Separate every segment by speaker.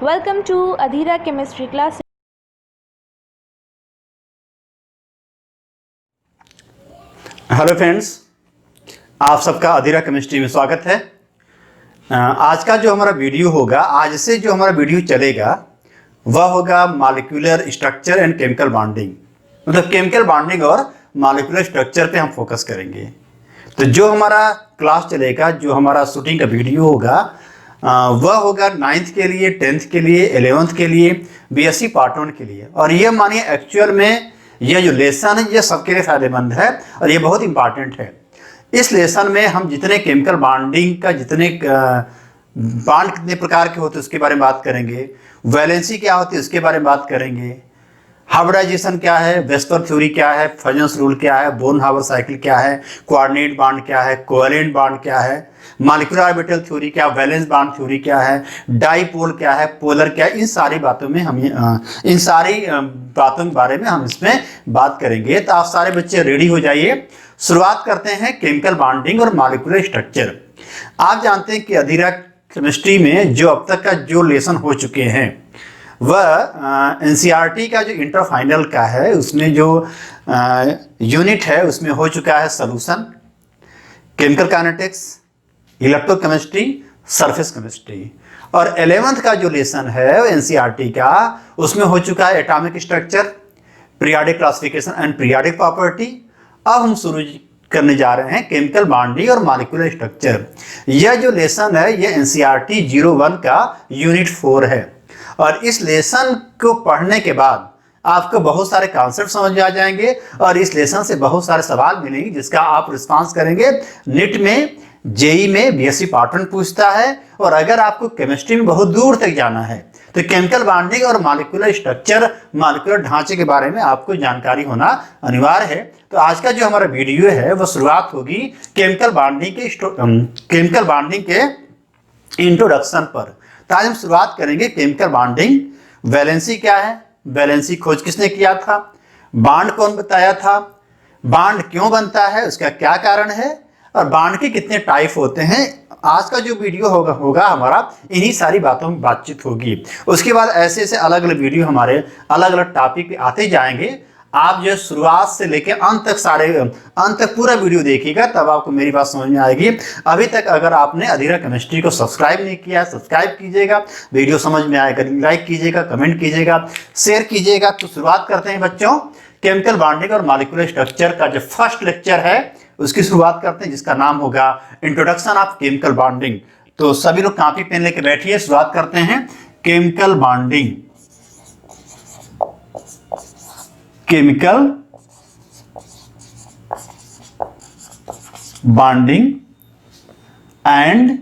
Speaker 1: Welcome to Adhira Chemistry class.
Speaker 2: Hello friends, आप सबका अधीरा chemistry में स्वागत है। आज का जो हमारा वीडियो होगा, आज से जो हमारा वीडियो चलेगा वह होगा molecular structure and chemical bonding. मतलब केमिकल बॉन्डिंग और मॉलिक्यूलर स्ट्रक्चर पे हम फोकस करेंगे। तो जो हमारा क्लास चलेगा, जो हमारा शूटिंग का वीडियो होगा वह होगा 9th के लिए, 10th के लिए, 11th के लिए, BSc पार्ट 1 के लिए। और ये मानिए एक्चुअल में यह जो लेसन है ये सबके लिए फ़ायदेमंद है और ये बहुत इंपॉर्टेंट है। इस लेसन में हम जितने केमिकल बॉन्डिंग का जितने बॉन्ड कितने प्रकार के होते हैं उसके बारे में बात करेंगे, वैलेंसी क्या होती है उसके बारे में बात करेंगे, हाइब्रिडाइजेशन क्या है, वेस्पर थ्योरी क्या है, फजन्स रूल क्या है, बोर्न हावर साइकिल क्या है, कोऑर्डिनेट बॉन्ड क्या है, कोवेलेंट बॉन्ड क्या है, मॉलिक्यूलर ऑर्बिटल थ्योरी क्या, वैलेंस बॉन्ड थ्योरी क्या है, डाईपोल क्या है, पोलर क्या है, इन सारी बातों में हम इन सारी बातों के बारे में हम इसमें बात करेंगे। तो आप सारे बच्चे रेडी हो जाइए। शुरुआत करते हैं केमिकल बॉन्डिंग और मॉलिक्यूलर स्ट्रक्चर। आप जानते हैं कि अधीरा केमिस्ट्री में जो अब तक का जो लेसन हो चुके हैं वह NCERT का जो इंटर फाइनल का है उसमें जो यूनिट है उसमें हो चुका है solution, chemical kinetics, electrochemistry, surface chemistry. और 11th का जो लेसन है NCERT का उसमें हो चुका है atomic structure, periodic classification and periodic property. अब हम शुरू करने जा रहे हैं केमिकल बॉन्डिंग और मॉलिक्यूलर स्ट्रक्चर। यह जो लेसन है यह NCERT 01 का यूनिट 4 है। और इस लेसन को पढ़ने के बाद आपको बहुत सारे कॉन्सेप्ट समझ में आ जाएंगे और इस लेसन से बहुत सारे सवाल मिलेंगे जिसका आप रिस्पांस करेंगे। नीट में, जेई में BSc पार्ट 1 पूछता है। और अगर आपको केमिस्ट्री में बहुत दूर तक जाना है तो केमिकल बॉन्डिंग और मॉलिक्यूलर स्ट्रक्चर, मॉलिक्यूलर ढांचे के बारे में आपको जानकारी होना अनिवार्य है। तो आज का जो हमारा वीडियो है वह शुरुआत होगी केमिकल बॉन्डिंग के इंट्रोडक्शन पर। तो आज हम शुरुआत करेंगे केमिकल बॉन्डिंग। वैलेंसी क्या है, वैलेंसी खोज किसने किया था, बॉन्ड कौन बताया था, बॉन्ड क्यों बनता है, उसका क्या कारण है, और बॉन्ड के कितने टाइप होते हैं। आज का जो वीडियो होगा हमारा इन्हीं सारी बातों में बातचीत होगी। उसके बाद ऐसे ऐसे अलग अलग वीडियो हमारे अलग अलग टॉपिक पे आते जाएंगे। आप जो शुरुआत से लेकर अंत तक पूरा वीडियो देखिएगा तब आपको मेरी बात समझ में आएगी। अभी तक अगर आपने अधीरा केमिस्ट्री को सब्सक्राइब नहीं किया, सब्सक्राइब कीजिएगा। वीडियो समझ में आएगा लाइक कीजिएगा, कमेंट कीजिएगा, शेयर कीजिएगा। तो शुरुआत करते हैं बच्चों केमिकल बॉन्डिंग और मॉलिक्यूलर स्ट्रक्चर का जो फर्स्ट लेक्चर है उसकी शुरुआत करते हैं जिसका नाम होगा इंट्रोडक्शन ऑफ केमिकल बॉन्डिंग। तो सभी लोग कॉपी पेन लेके बैठिए, शुरुआत करते हैं chemical bonding. Chemical bonding and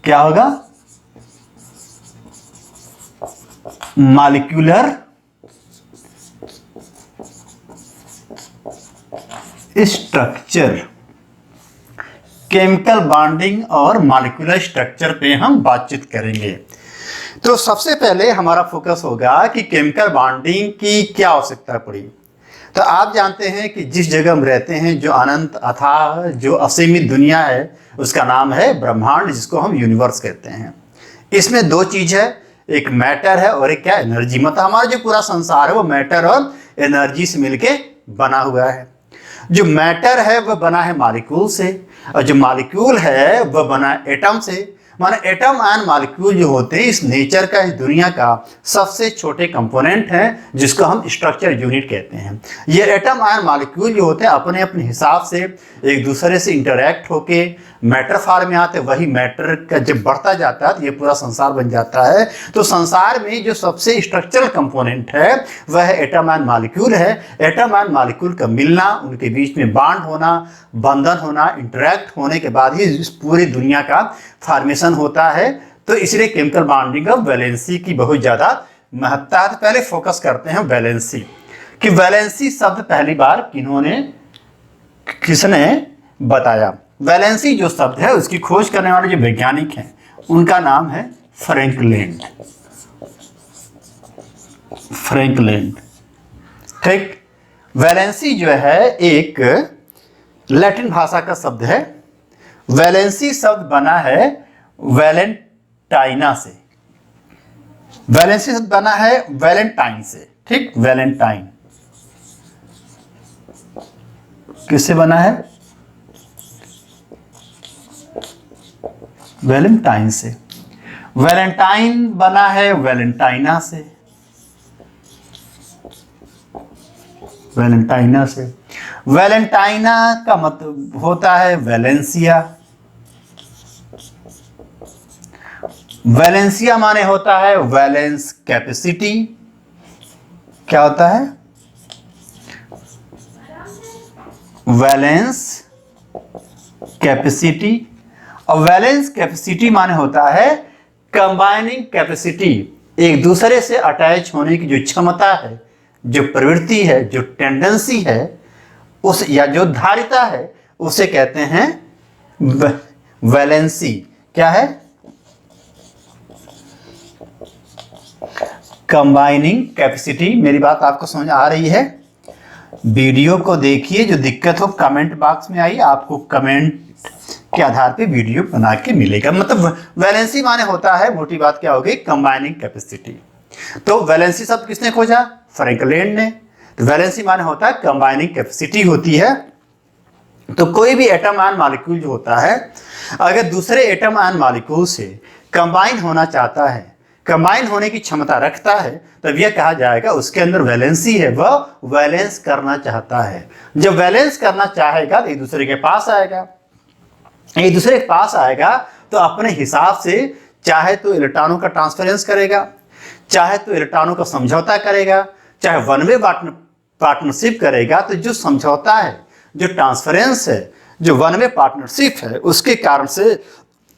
Speaker 2: क्या होगा, मॉलिक्यूलर स्ट्रक्चर। केमिकल बॉन्डिंग और मॉलिक्यूलर स्ट्रक्चर पे हम बातचीत करेंगे। तो सबसे पहले हमारा फोकस होगा कि केमिकल बॉन्डिंग की क्या आवश्यकता पड़ी। तो आप जानते हैं कि जिस जगह हम रहते हैं, जो अनंत अथाह जो असीमित दुनिया है उसका नाम है ब्रह्मांड, जिसको हम यूनिवर्स कहते हैं। इसमें दो चीज है, एक मैटर है और एक क्या, एनर्जी। मतलब हमारा जो पूरा संसार है वो मैटर और एनर्जी से मिलके बना हुआ है। जो मैटर है वह बना है मॉलिक्यूल से और जो मॉलिक्यूल है वह बना एटम से। माने एटम एंड मॉलिक्यूल जो होते हैं इस नेचर का, इस दुनिया का सबसे छोटे कंपोनेंट हैं जिसको हम स्ट्रक्चर यूनिट कहते हैं। ये एटम एंड मॉलिक्यूल जो होते हैं अपने अपने हिसाब से एक दूसरे से इंटरैक्ट होके मैटर फॉर्म में आते हैं। वही मैटर का जब बढ़ता जाता है तो ये पूरा संसार बन जाता है। तो संसार में जो सबसे स्ट्रक्चरल कंपोनेंट है वह एटम एंड मॉलिक्यूल है। एटम एंड मॉलिक्यूल का मिलना, उनके बीच में बॉन्ड होना, बंधन होना, इंटरैक्ट होने के बाद ही इस पूरी दुनिया का फॉर्मेशन होता है। तो इसलिए केमिकल बॉन्डिंग और वैलेंसी की बहुत ज़्यादा महत्ता है। तो पहले फोकस करते हैं वैलेंसी कि वैलेंसी शब्द पहली बार किसने बताया। वैलेंसी जो शब्द है उसकी खोज करने वाले जो वैज्ञानिक हैं उनका नाम है फ्रैंकलैंड। ठीक। वैलेंसी जो है एक लैटिन भाषा का शब्द है। वैलेंसी शब्द बना है वैलेंटाइना से। वैलेंसी शब्द बना है वैलेंटाइन से, ठीक, वैलेंटाइन किससे बना है? वैलेंटाइन से। वैलेंटाइन बना है वैलेंटाइना से, वैलेंटाइना से। वैलेंटाइना का मतलब होता है वैलेंसिया। वैलेंसिया माने होता है वैलेंस कैपेसिटी। क्या होता है? Valence capacity. और वैलेंस कैपेसिटी माने होता है कंबाइनिंग कैपेसिटी, एक दूसरे से अटैच होने की जो क्षमता है, जो प्रवृत्ति है, जो टेंडेंसी है, उस या जो धारिता है, उसे कहते हैं वैलेंसी। क्या है? Combining capacity. मेरी बात आपको समझ आ रही है? वीडियो को देखिए, जो दिक्कत हो कमेंट बॉक्स में आइए, आपको कमेंट के आधार पे वीडियो बना के मिलेगा। मतलब वैलेंसी माने होता है, मोटी बात क्या होगी, कंबाइनिंग कैपेसिटी। तो वैलेंसी शब्द किसने खोजा? फ्रैंकलिन ने। तो वैलेंसी माने होता है कंबाइनिंग कैपेसिटी होती है। तो कोई भी एटम आयन मॉलिक्यूल जो होता है, अगर दूसरे एटम आयन मॉलिक्यूल से कंबाइन होना चाहता है, कंबाइन होने की क्षमता रखता है, तब यह कहा जाएगा उसके अंदर वैलेंसी है, वह वैलेंस करना चाहता है। जब वैलेंस करना चाहेगा तो एक दूसरे के पास आएगा, एक दूसरे के पास आएगा तो अपने हिसाब से चाहे तो इलेक्ट्रॉनों का ट्रांसफरेंस करेगा, चाहे तो इलेक्ट्रॉनों का समझौता करेगा, चाहे वन वे पार्टनरशिप करेगा। तो जो समझौता है, जो ट्रांसफरेंस है, जो वन वे पार्टनरशिप है, उसके कारण से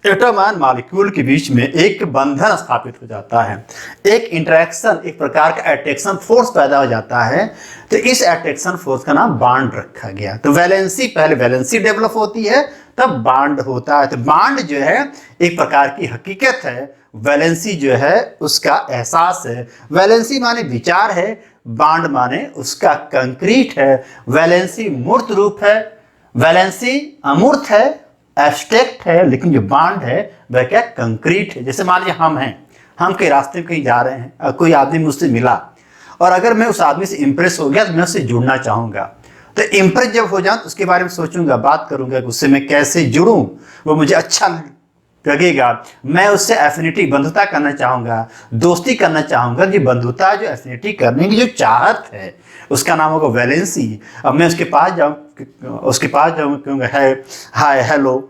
Speaker 2: एटम आयन मॉलिक्यूल के बीच में एक बंधन स्थापित हो जाता है, एक इंटरेक्शन, एक प्रकार का अट्रैक्शन फोर्स पैदा हो जाता है। तो इस अट्रैक्शन फोर्स का नाम बॉन्ड रखा गया। तो वैलेंसी, पहले वैलेंसी डेवलप होती है, तब बॉन्ड होता है। तो बॉन्ड जो है एक प्रकार की हकीकत है, वैलेंसी जो है उसका एहसास है। वैलेंसी माने विचार है, बॉन्ड माने उसका कंक्रीट है। वैलेंसी मूर्त रूप है, वैलेंसी अमूर्त है, एब्स्ट्रैक्ट है, लेकिन जो बॉन्ड है वह क्या, कंक्रीट है। जैसे मान लीजिए हम हैं, हम कहीं रास्ते में कहीं जा रहे हैं और कोई आदमी मुझसे मिला, और अगर मैं उस आदमी से इंप्रेस हो गया तो मैं उससे जुड़ना चाहूंगा। तो इंप्रेस जब हो जाऊं तो उसके बारे में सोचूंगा, बात करूंगा कि उससे मैं कैसे जुड़ूं, वो मुझे अच्छा लगेगा, मैं उससे एफिनिटी, बंधुता करना चाहूंगा, दोस्ती करना चाहूंगा। ये बंधुता, जो एफिनिटी करने की जो चाहत है, उसका नाम होगा वैलेंसी। अब मैं उसके पास जाऊं, कहूँगा हाय हेलो,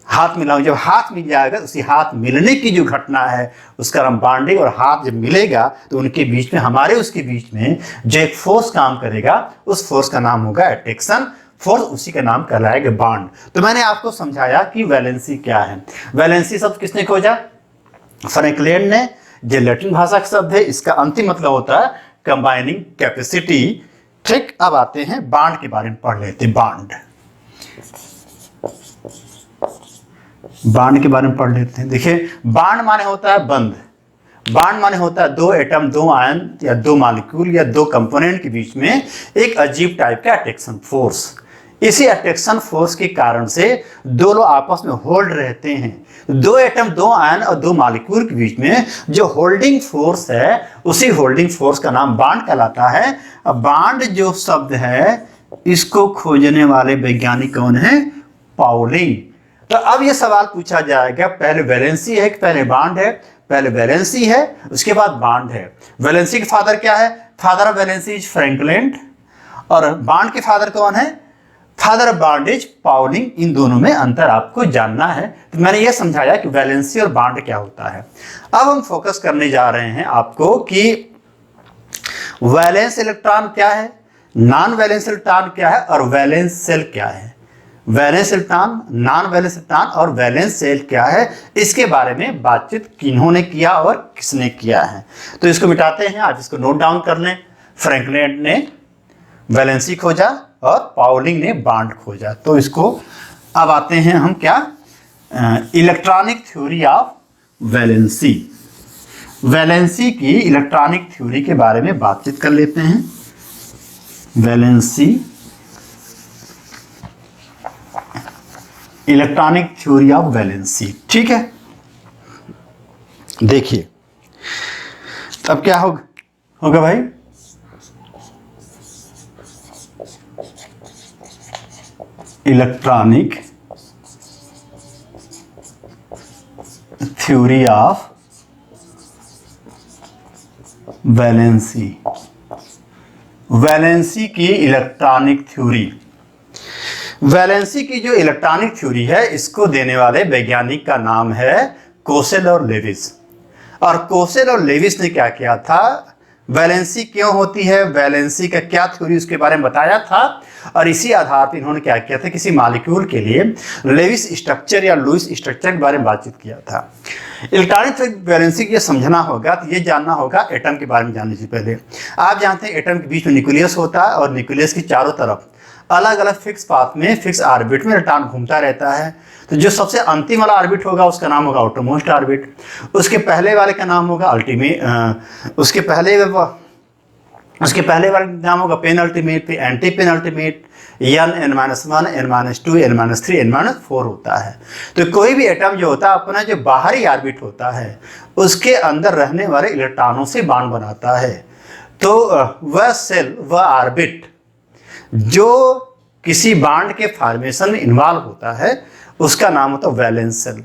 Speaker 2: हाथ मिलाऊं। जब हाथ मिल जाएगा, उसी हाथ मिलने की जो घटना है उसका नाम बॉन्डिंग। और हाथ जब मिलेगा तो उनके बीच में, हमारे उसके बीच में जो एक फोर्स काम करेगा, उस फोर्स का नाम होगा अट्रैक्शन फोर्स, उसी का नाम कहलाएगा बॉन्ड। तो मैंने आपको समझाया कि वैलेंसी क्या है। वैलेंसी शब्द किसने खोजा? फ्रैंकलिन ने। जो लैटिन भाषा का शब्द है, इसका अंतिम मतलब होता है कंबाइनिंग कैपेसिटी। ठीक, अब आते हैं बॉन्ड के बारे में पढ़ लेते हैं। बॉन्ड के बारे में पढ़ लेते हैं। देखिए, बॉन्ड माने होता है बंध। बॉन्ड माने होता है दो एटम, दो आयन या दो मॉलिक्यूल या दो कंपोनेंट के बीच में एक अजीब टाइप का अट्रैक्शन फोर्स। इसी अट्रैक्शन फोर्स के कारण से दो लोग आपस में होल्ड रहते हैं। दो एटम, दो आयन और दो मॉलिक्यूल के बीच में जो होल्डिंग फोर्स है, उसी होल्डिंग फोर्स का नाम बॉन्ड कहलाता है। अब बॉन्ड जो शब्द है, इसको खोजने वाले वैज्ञानिक कौन है? पाउलिंग। तो अब ये सवाल पूछा जाएगा, पहले वैलेंसी है कि पहले बॉन्ड है? पहले वैलेंसी है, उसके बाद बॉन्ड है। वैलेंसी के फादर क्या है? Father of valency is Franklin. और बॉन्ड के फादर कौन है? Father of bond is Pauling. इन दोनों में अंतर आपको जानना है। तो मैंने ये समझाया कि वैलेंसी और बॉन्ड क्या होता है। अब हम फोकस करने जा रहे हैं आपको कि वैलेंस इलेक्ट्रॉन क्या है, नॉन वैलेंस इलेक्ट्रॉन क्या है, और वैलेंस सेल क्या है। Valence electron, non valence electron और वैलेंस सेल क्या है, इसके बारे में बातचीत किन्होंने किया और किसने किया है। तो इसको मिटाते हैं, आज इसको नोट डाउन कर लें। फ्रैंकलिन ने वैलेंसी खोजा और पाउलिंग ने बॉन्ड खोजा। तो इसको अब आते हैं हम क्या, electronic theory of valency. Valency की इलेक्ट्रॉनिक थ्योरी के बारे में बातचीत कर लेते हैं। Valency, electronic theory of valency. ठीक है, देखिए अब क्या होगा भाई, electronic theory of valency. Valency की इलेक्ट्रॉनिक थ्योरी, वैलेंसी की जो इलेक्ट्रॉनिक थ्योरी है इसको देने वाले वैज्ञानिक का नाम है कोसेल और लेविस। और कोसेल और लेविस ने क्या किया था, वैलेंसी क्यों होती है, वैलेंसी का क्या थ्योरी, उसके बारे में बताया था। और इसी आधार पर इन्होंने क्या किया था, किसी मॉलिक्यूल के लिए लेविस स्ट्रक्चर या लुईस स्ट्रक्चर के बारे में बातचीत किया था। इलेक्ट्रॉनिक वैलेंसी को समझना होगा तो ये जानना होगा एटम के बारे में जानने से पहले। आप जानते हैं एटम के बीच में न्यूक्लियस होता है और न्यूक्लियस की चारों तरफ अलग अलग फिक्स पाथ में, फिक्स ऑर्बिट में इलेक्ट्रॉन घूमता रहता है। तो जो सबसे अंतिम वाला ऑर्बिट होगा उसका नाम होगा आउटरमोस्ट ऑर्बिट, उसके पहले वाले का नाम होगा अल्टीमेट, उसके पहले वाले का नाम होगा पेन अल्टीमेट, फिर anti pain ultimate, n-1, n-2, n-3, n-4 होता है। तो कोई भी एटम जो होता है अपना जो बाहरी ऑर्बिट होता है उसके अंदर रहने वाले इलेक्ट्रॉनों से बॉन्ड बनाता है। तो वह सेल, वह ऑर्बिट जो किसी बॉन्ड के फॉर्मेशन में इन्वॉल्व होता है उसका नाम होता है वैलेंस सेल।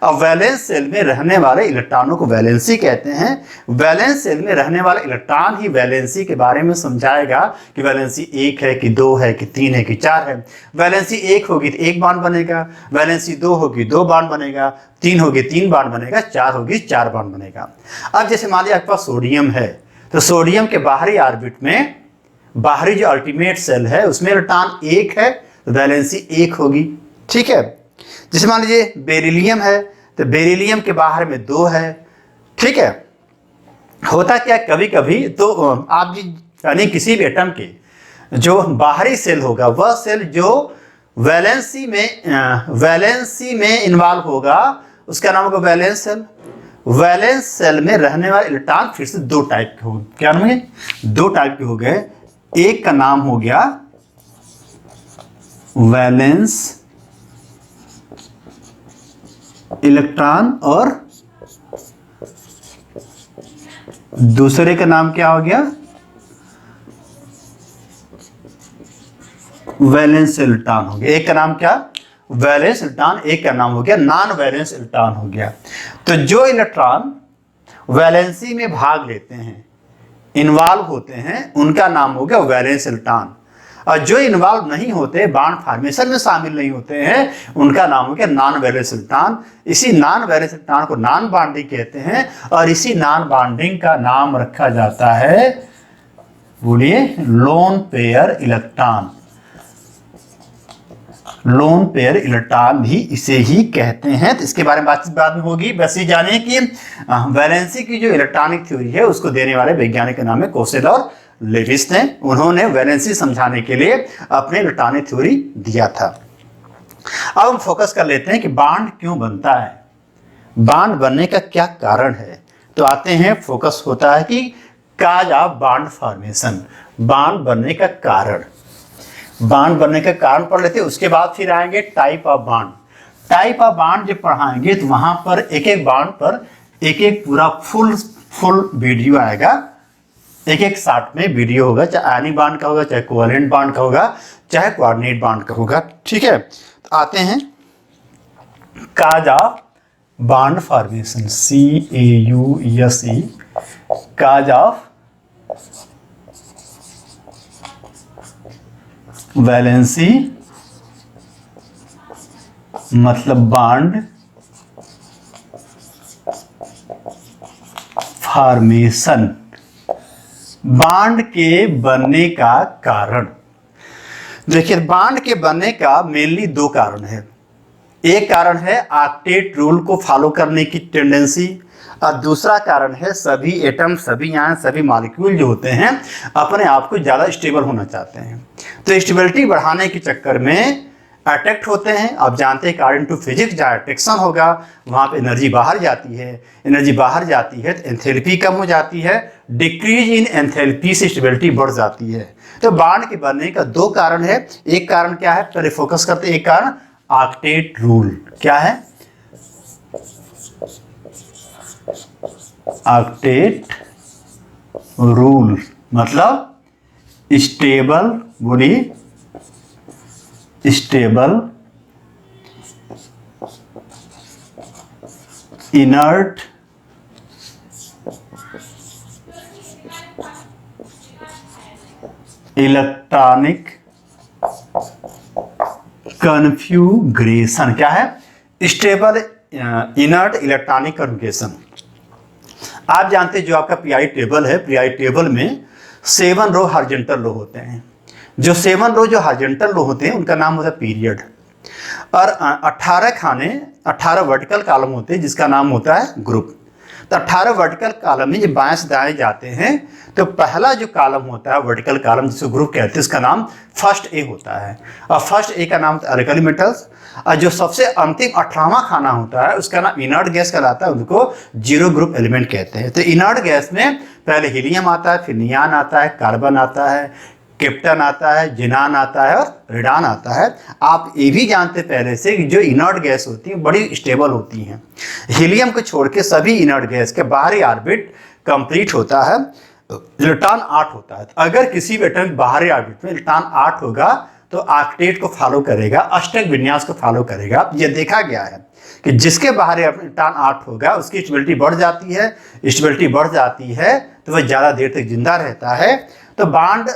Speaker 2: अब वैलेंस सेल में रहने वाले इलेक्ट्रॉनों को वैलेंसी कहते हैं। वैलेंस सेल में रहने वाले इलेक्ट्रॉन ही वैलेंसी के बारे में समझाएगा कि वैलेंसी 1 है कि 2 है कि 3 है कि 4 है। वैलेंसी 1 होगी तो 1 बॉन्ड बनेगा, वैलेंसी 2 होगी 2 बॉन्ड बनेगा, 3 होगी 3 बॉन्ड बनेगा, 4 होगी 4 बॉन्ड बनेगा। अब जैसे मान लिया आपके पास सोडियम है तो सोडियम के बाहरी ऑर्बिट में, बाहरी जो अल्टीमेट सेल है उसमें इलेक्ट्रॉन 1 है तो वैलेंसी 1 होगी, ठीक है। जैसे मान लीजिए बेरिलियम है तो बेरिलियम के बाहर में 2 है, ठीक है। होता क्या कभी कभी तो आप यानी किसी भी एटम के जो बाहरी सेल होगा वह सेल जो वैलेंसी में इन्वॉल्व होगा उसका नाम होगा वैलेंस सेल। वैलेंस सेल में रहने वाले इलेक्ट्रॉन फिर से 2 टाइप के हो गए, क्या नाम है, 2 टाइप के हो गए। एक का नाम हो गया वैलेंस इलेक्ट्रॉन और दूसरे का नाम क्या हो गया, वैलेंस इलेक्ट्रॉन हो गया। एक का नाम क्या, वैलेंस इलेक्ट्रॉन, एक का नाम हो गया नॉन वैलेंस इलेक्ट्रॉन हो गया। तो जो इलेक्ट्रॉन वैलेंसी में भाग लेते हैं, इन्वॉल्व होते हैं, उनका नाम हो गया वैलेंस इलेक्ट्रॉन। और जो इन्वॉल्व नहीं होते, बॉन्ड फॉर्मेशन में शामिल नहीं होते हैं, उनका नाम हो गया नॉन वैलेंस इलेक्ट्रॉन। इसी नॉन वैलेंस इलेक्ट्रॉन को नॉन बॉन्डिंग कहते हैं और इसी नॉन बॉन्डिंग का नाम रखा जाता है, बोलिए, lone pair electron. Lone pair electron भी इसे ही कहते हैं। तो इसके बारे में बातचीत बाद में होगी। बस ये जानिए कि वैलेंसी की जो इलेक्ट्रॉनिक थ्योरी है उसको देने वाले वैज्ञानिक का नाम है कोसेल और लेविस ने। उन्होंने वैलेंसी समझाने के लिए अपने इलेक्ट्रॉनिक थ्योरी दिया था। अब हम फोकस कर लेते हैं कि बॉन्ड क्यों बनता है, बॉन्ड बनने का क्या कारण है। तो आते हैं, फोकस होता है कि काज ऑफ बॉन्ड फॉर्मेशन, बॉन्ड बनने का कारण। बॉन्ड बनने का कारण पढ़ लेते हैं, उसके बाद फिर आएंगे type of bond. Type of bond जब पढ़ाएंगे तो वहां पर एक एक बॉन्ड पर एक एक पूरा फुल वीडियो आएगा, एक एक शार्ट में वीडियो होगा, चाहे आयनिक बॉन्ड का होगा, चाहे कोवैलेंट बॉन्ड का होगा, चाहे कोऑर्डिनेट बॉन्ड का होगा, ठीक है। तो आते हैं cause of bond formation, CAUSE, cause of valency मतलब बॉन्ड फॉर्मेशन, बॉन्ड के बनने का कारण। देखिए, बॉन्ड के बनने का मेनली 2 कारण है। एक कारण है ऑक्टेट रूल को फॉलो करने की टेंडेंसी, और दूसरा कारण है सभी एटम, सभी आयन, सभी मॉलिक्यूल जो होते हैं अपने आप को ज़्यादा स्टेबल होना चाहते हैं। तो स्टेबिलिटी बढ़ाने के चक्कर में अट्रैक्ट होते हैं। आप जानते हैं अकॉर्डिंग टू फिजिक्स जहाँ अट्रैक्शन होगा वहाँ पे एनर्जी बाहर जाती है, एनर्जी बाहर जाती है तो एंथैल्पी कम हो जाती है, डिक्रीज इन एंथैल्पी से स्टेबिलिटी बढ़ जाती है। तो बॉन्ड के बनने का 2 कारण है। एक कारण क्या है, पहले फोकस करते हैं। एक कारण ऑक्टेट रूल, क्या है, ऑक्टेट रूल मतलब स्टेबल, बोलिए स्टेबल, इनर्ट, इलेक्ट्रॉनिक कन्फ्यूग्रेशन। क्या है? Stable, inert, electronic configuration. आप जानते हैं जो आपका पीआई टेबल है, पीआई टेबल में 7 रो हॉरिजॉन्टल रो होते हैं। जो 7 रो जो हॉरिजॉन्टल रो होते हैं उनका नाम होता है पीरियड, और 18 खाने 18 वर्टिकल कॉलम होते हैं जिसका नाम होता है ग्रुप। तो 18 वर्टिकल कॉलम में जब बाएं से दाएं जाते हैं तो पहला जो कॉलम होता है वर्टिकल कॉलम जिसको ग्रुप कहते हैं उसका नाम फर्स्ट ए होता है, और फर्स्ट ए का नाम अल्कली मेटल्स। और जो सबसे अंतिम 18वां खाना होता है उसका नाम इनर्ट गैस कहलाता है, उनको जीरो ग्रुप एलिमेंट कहते हैं। तो इनर्ट गैस में पहले हीलियम आता है, फिर नियान आता है, कार्बन आता है, क्रिप्टन आता है, जिनान आता है और रेडान आता है। आप ये भी जानते पहले से कि जो इनर्ट गैस होती है बड़ी स्टेबल होती हैं। हीलियम को छोड़ के सभी इनर्ट गैस के बाहरी ऑर्बिट कंप्लीट होता है, इलेक्ट्रॉन 8 होता है। अगर किसी भी एटम बाहरी ऑर्बिट में इलेक्ट्रॉन 8 होगा तो ऑक्टेट को फॉलो करेगा, अष्टक विन्यास को फॉलो करेगा। यह देखा गया है कि जिसके बाहरी इलेक्ट्रॉन 8 होगा उसकी स्टेबिलिटी बढ़ जाती है, स्टेबिलिटी बढ़ जाती है तो वह ज़्यादा देर तक जिंदा रहता है। तो बांड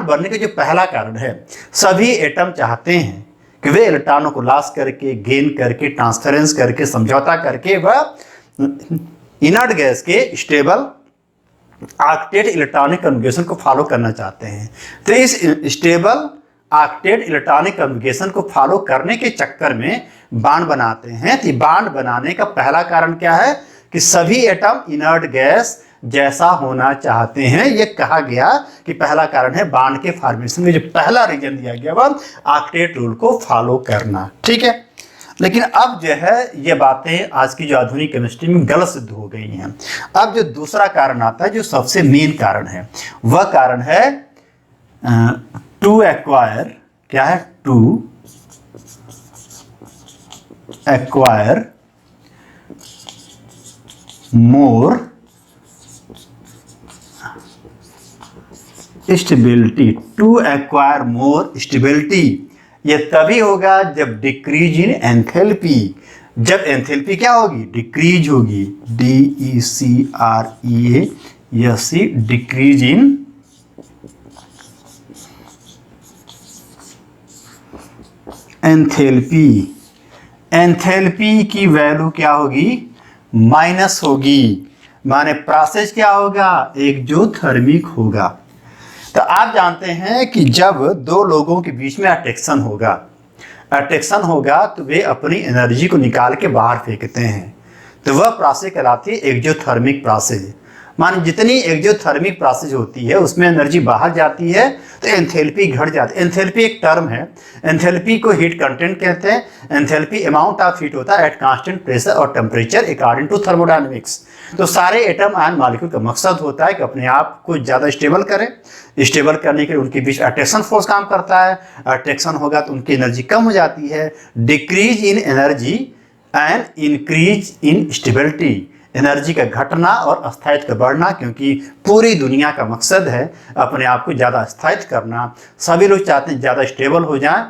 Speaker 2: बनने का जो पहला कारण है, सभी एटम चाहते हैं कि वे इलेक्ट्रॉनों को लॉस करके, गेन करके, ट्रांसफरेंस करके, समझौता करके वह इनर्ट गैस के स्टेबल ऑक्टेट इलेक्ट्रॉनिक कन्फिगरेशन को फॉलो करना चाहते हैं। तो इस स्टेबल ऑक्टेट इलेक्ट्रॉनिक कन्फिगरेशन को फॉलो करने के चक्कर में बांड बनाते हैं। तो बांड बनाने का पहला कारण क्या है कि सभी एटम इनर्ट गैस जैसा होना चाहते हैं। यह कहा गया कि पहला कारण है बांड के फॉर्मेशन में जो पहला रीजन दिया गया वह ऑक्टेट रूल को फॉलो करना। ठीक है, लेकिन अब जो है ये बातें आज की जो आधुनिक केमिस्ट्री में गलत सिद्ध हो गई हैं। अब जो दूसरा कारण आता है जो सबसे मेन कारण है वह कारण है टू एक्वायर। क्या है? To acquire more stability. To acquire more stability ये तभी होगा जब डिक्रीज इन एंथैल्पी। जब एंथैल्पी क्या होगी? डिक्रीज होगी, DECREASC, decrease in enthalpy. Enthalpy की वैल्यू क्या होगी? माइनस होगी, माने प्रोसेस क्या होगा? एक्सोथर्मिक होगा। तो आप जानते हैं कि जब दो लोगों के बीच में अट्रैक्शन होगा तो वे अपनी एनर्जी को निकाल के बाहर फेंकते हैं, तो वह प्रोसेस कहलाती है एक्सोथर्मिक प्रोसेस। मान जितनी एक्सोथर्मिक प्रोसेस होती है उसमें एनर्जी बाहर जाती है तो एंथैल्पी घट जाती है। एंथैल्पी एक टर्म है, एंथैल्पी को हीट कंटेंट कहते हैं। एंथैल्पी अमाउंट ऑफ हीट होता है एट कांस्टेंट प्रेशर और टेम्परेचर अकॉर्डिंग टू थर्मोडायनेमिक्स। तो सारे एटम एंड मॉलिक्यूल का मकसद होता है कि अपने आप को ज़्यादा स्टेबल करें। स्टेबल करने के लिए उनके बीच अट्रैक्शन फोर्स काम करता है। अट्रैक्शन होगा तो उनकी एनर्जी कम हो जाती है। Decrease in energy and increase in stability, energy का घटना और स्थायित्व का बढ़ना, क्योंकि पूरी दुनिया का मकसद है अपने आप को ज़्यादा स्थायित्व करना। सभी लोग चाहते हैं ज़्यादा स्टेबल हो जाएं,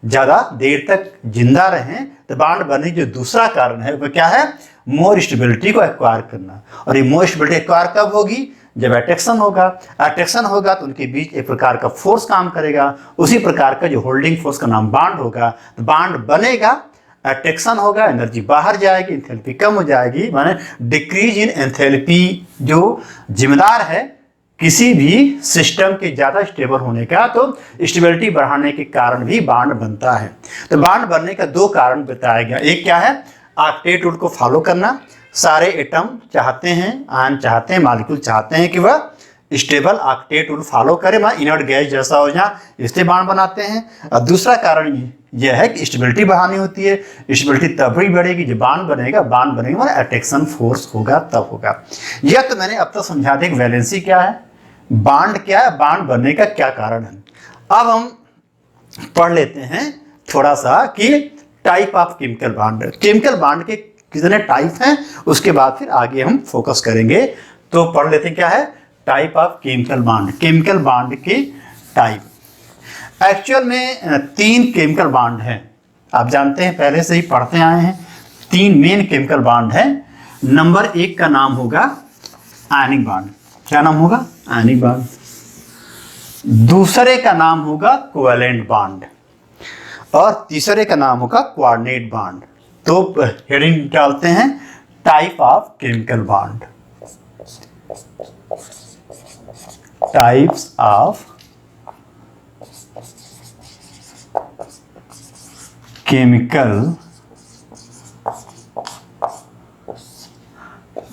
Speaker 2: ज़्यादा देर तक जिंदा रहें। तो बांड बनने जो दूसरा कारण है वह क्या है? मोर स्टेबिलिटी को एक्वायर करना। और ये मोर स्टेबिलिटी एक्वायर कब होगी? जब अट्रैक्शन होगा। अट्रैक्शन होगा तो उनके बीच एक प्रकार का फोर्स काम करेगा, उसी प्रकार का जो होल्डिंग फोर्स का नाम बांड होगा। तो बांड बनेगा, अट्रैक्शन होगा, एनर्जी बाहर जाएगी, एंथैल्पी कम हो जाएगी। माने डिक्रीज इन एंथैल्पी जो जिम्मेदार है किसी भी सिस्टम के ज़्यादा स्टेबल होने का, तो स्टेबिलिटी बढ़ाने के कारण भी बांड बनता है। तो बांड बनने का दो कारण बताया गया। एक क्या है? ऑक्टेट रूल को फॉलो करना। सारे एटम चाहते हैं, आयन चाहते हैं, मॉलिक्यूल चाहते हैं कि वह स्टेबल ऑक्टेट रूल फॉलो करे, मतलब इनर्ट गैस जैसा हो जाए, इससे बांड बनाते हैं। और दूसरा कारण यह है कि स्टेबिलिटी बढ़ानी होती है। स्टेबिलिटी तब ही बढ़ेगी जब बांड बनेगा मतलब अट्रैक्शन फोर्स होगा तब होगा। यह तो मैंने अब तक समझा दिया कि वैलेंसी क्या है, बांड क्या है, बांड बनने का क्या कारण है। अब हम पढ़ लेते हैं थोड़ा सा कि type of chemical bond. Chemical bond के कितने टाइप हैं, उसके बाद फिर आगे हम फोकस करेंगे। तो पढ़ लेते हैं क्या है type of chemical bond, chemical bond के टाइप। एक्चुअल में 3 केमिकल बॉन्ड हैं, आप जानते हैं, पहले से ही पढ़ते आए हैं। 3 मेन केमिकल बॉन्ड हैं। नंबर 1 का नाम होगा आयनिक बॉन्ड। क्या नाम होगा? Ionic bond. दूसरे का नाम होगा कोवेलेंट बॉन्ड और तीसरे का नाम होगा कोऑर्डिनेट बॉन्ड। तो हेडिंग डालते हैं type of chemical bond, types of chemical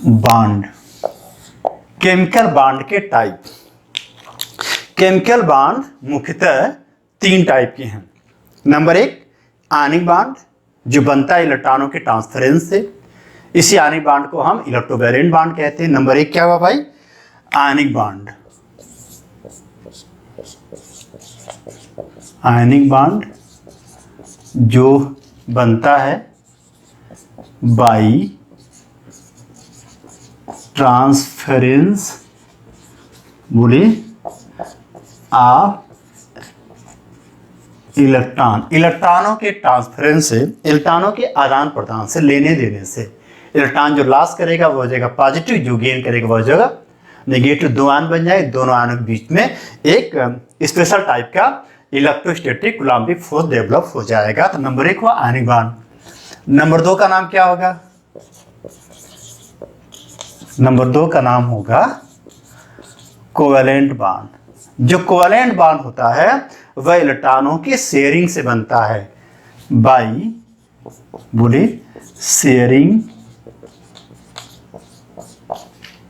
Speaker 2: bond. Chemical bond के टाइप। केमिकल बॉन्ड मुख्यतः 3 टाइप के हैं। नंबर 1 आयनिक बॉन्ड, जो बनता है इलेक्ट्रॉनों के ट्रांसफरेंस से। इसी आयनिक बॉन्ड को हम इलेक्ट्रोवैलेंट बॉन्ड कहते हैं। नंबर 1 क्या हुआ भाई? Ionic bond. आयनिक बॉन्ड जो बनता है बाई ट्रांसफरेंस बोले ऑफ इलेक्ट्रॉन, इलेक्ट्रॉनों के ट्रांसफरेंस से, इलेक्ट्रॉनों के आदान प्रदान से, लेने देने से। इलेक्ट्रॉन जो लॉस करेगा वो हो जाएगा पॉजिटिव, जो गेन करेगा वो हो जाएगा नेगेटिव। 2 आयन बन जाए, दोनों आयनों के बीच में एक स्पेशल टाइप का इलेक्ट्रोस्टैटिक कूलम्बिक फोर्स डेवलप हो जाएगा। तो नंबर 1 हुआ आयनिक बॉन्ड। नंबर 2 का नाम क्या होगा? नंबर 2 का नाम होगा कोवेलेंट बॉन्ड। जो कोवेलेंट बॉन्ड होता है वह इलेक्ट्रॉनों के शेयरिंग से बनता है, बाई बोले शेयरिंग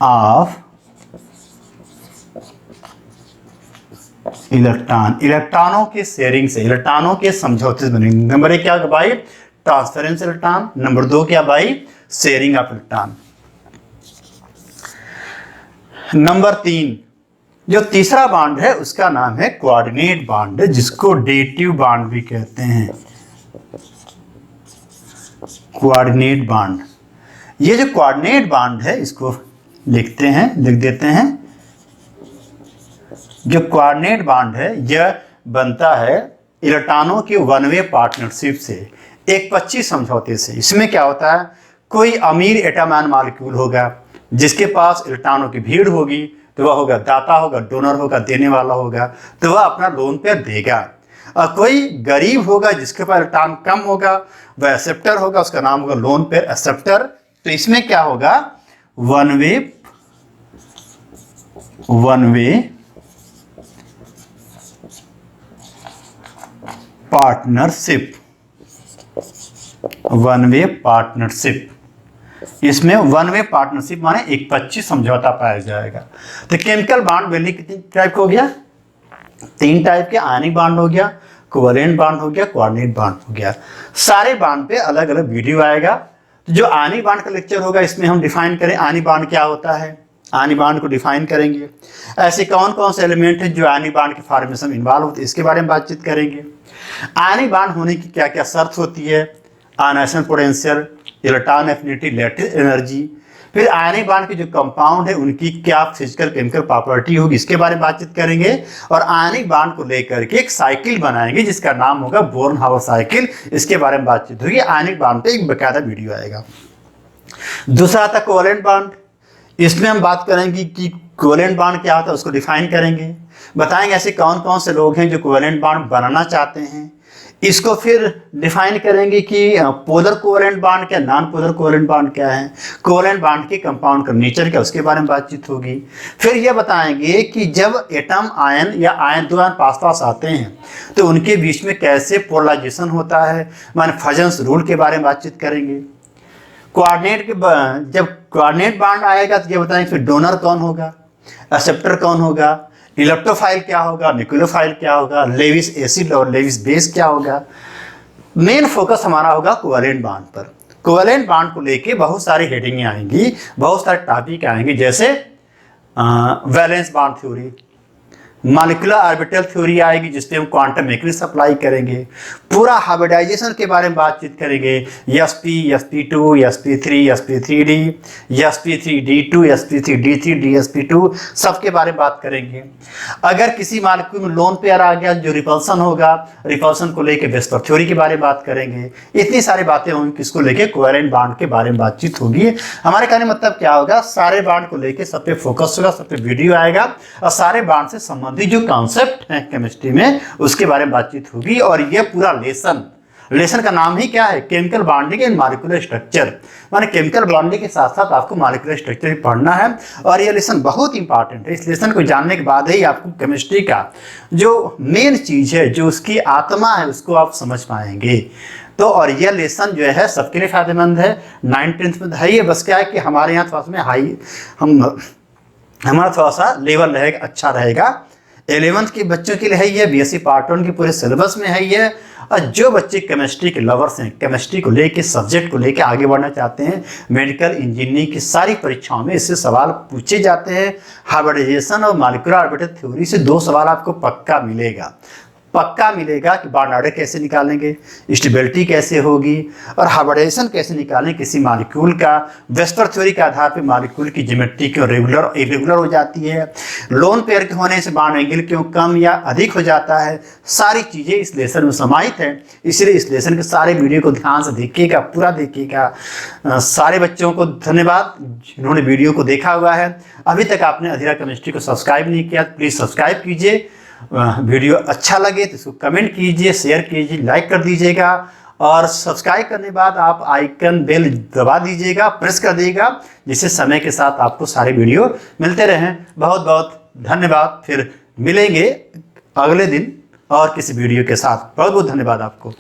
Speaker 2: ऑफ इलेक्ट्रॉन, इलेक्ट्रॉनों के शेयरिंग से, इलेक्ट्रॉनों के समझौते से बनेंगे। नंबर 1 क्या भाई? Transference electron. नंबर 2 क्या भाई? Sharing of electron. नंबर 3 जो तीसरा बॉन्ड है उसका नाम है कोऑर्डिनेट बॉन्ड, जिसको डेटिव बॉन्ड भी कहते हैं। कोऑर्डिनेट बॉन्ड, ये जो कोऑर्डिनेट बॉन्ड है इसको लिख देते हैं। जो कोऑर्डिनेट बॉन्ड है यह बनता है इलेक्ट्रॉनों के वन वे पार्टनरशिप से, एक 25 समझौते से। इसमें क्या होता है, कोई अमीर एटम आयन मॉलिक्यूल होगा जिसके पास इलेक्ट्रॉनों की भीड़ होगी, तो वह होगा दाता होगा, डोनर होगा, देने वाला होगा, तो वह अपना लोन पे देगा। और कोई गरीब होगा जिसके पास इलेक्ट्रॉन कम होगा, वह एक्सेप्टर होगा, उसका नाम होगा लोन पे एक्सेप्टर। तो इसमें क्या होगा, one way partnership, one way partnership. इसमें वन वे पार्टनरशिप माने एक 25 समझौता पाया जाएगा। तो केमिकल बॉन्ड वैल्यू कितनी टाइप का हो गया? 3 टाइप के। आयनिक बॉन्ड हो गया, कोवेलेंट बॉन्ड हो गया, कोऑर्डिनेट बॉन्ड हो गया। सारे बॉन्ड पे अलग अलग वीडियो आएगा। तो जो आयनिक बॉन्ड का लेक्चर होगा इसमें हम डिफाइन करें आयनिक बॉन्ड क्या होता है, आयनिक बॉन्ड को डिफाइन करेंगे। ऐसे कौन कौन से एलिमेंट हैं जो आयनिक बॉन्ड के फॉर्मेशन में इन्वॉल्व होते हैं, इसके बारे में बातचीत करेंगे। आयनिक बॉन्ड होने की क्या क्या शर्त होती है, ionisation potential, electron affinity, lattice energy. फिर आयनिक बॉन्ड के जो कंपाउंड है उनकी क्या फिजिकल केमिकल प्रॉपर्टी होगी, इसके बारे में बातचीत करेंगे। और आयनिक बॉन्ड को लेकर के एक साइकिल बनाएंगे जिसका नाम होगा बोर्न-हाउस साइकिल, इसके बारे में बातचीत होगी। आयनिक बॉन्ड पे एक बकायदा वीडियो आएगा। दूसरा आता है कोवेलेंट बॉन्ड। इसमें हम बात करेंगे कि कोवेलेंट बॉन्ड क्या होता है, उसको डिफाइन करेंगे, बताएंगे ऐसे कौन कौन से लोग हैं जो कोवेलेंट बॉन्ड बनाना चाहते हैं। इसको फिर डिफाइन करेंगे कि पोलर कोवेलेंट बॉन्ड क्या, नॉन पोलर कोवेलेंट बॉन्ड क्या है, कोवेलेंट बॉन्ड के कंपाउंड का नेचर क्या, उसके बारे में बातचीत होगी। फिर यह बताएंगे कि जब एटम आयन या आयन 2 आयन पास पास आते हैं तो उनके बीच में कैसे पोलराइजेशन होता है, माने फजन्स रूल के बारे में बातचीत करेंगे। कोऑर्डिनेट के जब कोऑर्डिनेट बॉन्ड आएगा तो ये बताएंगे फिर डोनर कौन होगा, एक्सेप्टर कौन होगा, इलेक्ट्रोफाइल क्या होगा, न्यूक्लियोफाइल क्या होगा, लेविस एसिड और लेविस बेस क्या होगा। मेन फोकस हमारा होगा कोवेलेंट बॉन्ड पर। कोवेलेंट बॉन्ड को लेके बहुत सारी हेडिंगें आएंगी, बहुत सारे टॉपिक आएंगे, जैसे valence bond theory, molecular orbital theory आएगी जिसपे हम क्वांटम मैकेनिक्स अप्लाई करेंगे। पूरा हाइब्रिडाइजेशन के बारे में बातचीत करेंगे, sp, sp2, sp3, sp3d, sp3d2, sp3d3, dsp2 सबके बारे में बात करेंगे। अगर किसी मॉलिक्यूल में लोन पेयर आ गया जो रिपल्सन होगा, रिपल्सन को लेके वेस्पर थ्योरी के बारे में बात करेंगे। इतनी सारी बातें होंगी, किसको लेके कोवेलेंट बॉन्ड के बारे में बातचीत होगी। हमारे कहने मतलब क्या होगा, सारे बॉन्ड को लेके सब पे फोकस होगा, सब पे वीडियो आएगा और सारे बॉन्ड से संबंधित जो कॉन्सेप्ट है केमिस्ट्री में उसके बारे में बातचीत होगी। और ये पूरा लेसन का नाम ही क्या है, chemical bonding and molecular structure, माने केमिकल बॉन्डिंग के साथ साथ आपको मॉलिक्यूलर स्ट्रक्चर भी पढ़ना है। और ये लेसन बहुत इंपॉर्टेंट है। इस लेसन को जानने के बाद ही आपको केमिस्ट्री का जो मेन चीज है, जो उसकी आत्मा है, उसको आप समझ पाएंगे। तो और यह लेसन जो है सबके लिए फायदेमंद है। 9th-10th में है ये, बस क्या है कि हमारे यहाँ थोड़ा सा में हमारा थोड़ा सा लेवल रहेगा, अच्छा रहेगा। 11th के बच्चों के लिए है ये, बीएससी पार्ट 1 के पूरे सिलेबस में है ये। और जो बच्चे केमिस्ट्री के लवर्स हैं, केमिस्ट्री को लेके, सब्जेक्ट को लेके आगे बढ़ना चाहते हैं, मेडिकल इंजीनियरिंग की सारी परीक्षाओं में इससे सवाल पूछे जाते हैं। हाइब्रिडाइजेशन और मॉलिक्यूलर ऑर्बिटल थ्योरी से 2 सवाल आपको पक्का मिलेगा कि बॉन्ड ऑर्डर कैसे निकालेंगे, स्टेबिलिटी कैसे होगी और हाइब्रिडाइजेशन कैसे निकालें किसी मॉलिक्यूल का। वेस्पर थ्योरी के आधार पर मॉलिक्यूल की ज्योमेट्री क्यों रेगुलर इरेगुलर हो जाती है, लोन पेयर के होने से बॉन्ड एंगल क्यों कम या अधिक हो जाता है, सारी चीज़ें इस लेसन में समाहित है। इसलिए इस लेसन के सारे वीडियो को ध्यान से देखिएगा, पूरा देखिएगा। सारे बच्चों को धन्यवाद जिन्होंने वीडियो को देखा हुआ है। अभी तक आपने अधीरा केमिस्ट्री को सब्सक्राइब नहीं किया, प्लीज़ सब्सक्राइब कीजिए। वीडियो अच्छा लगे तो इसको कमेंट कीजिए, शेयर कीजिए, लाइक कर दीजिएगा। और सब्सक्राइब करने के बाद आप आइकन बेल दबा दीजिएगा, प्रेस कर दीजिएगा, जिससे समय के साथ आपको सारे वीडियो मिलते रहें। बहुत बहुत धन्यवाद। फिर मिलेंगे अगले दिन और किसी वीडियो के साथ। बहुत बहुत धन्यवाद आपको।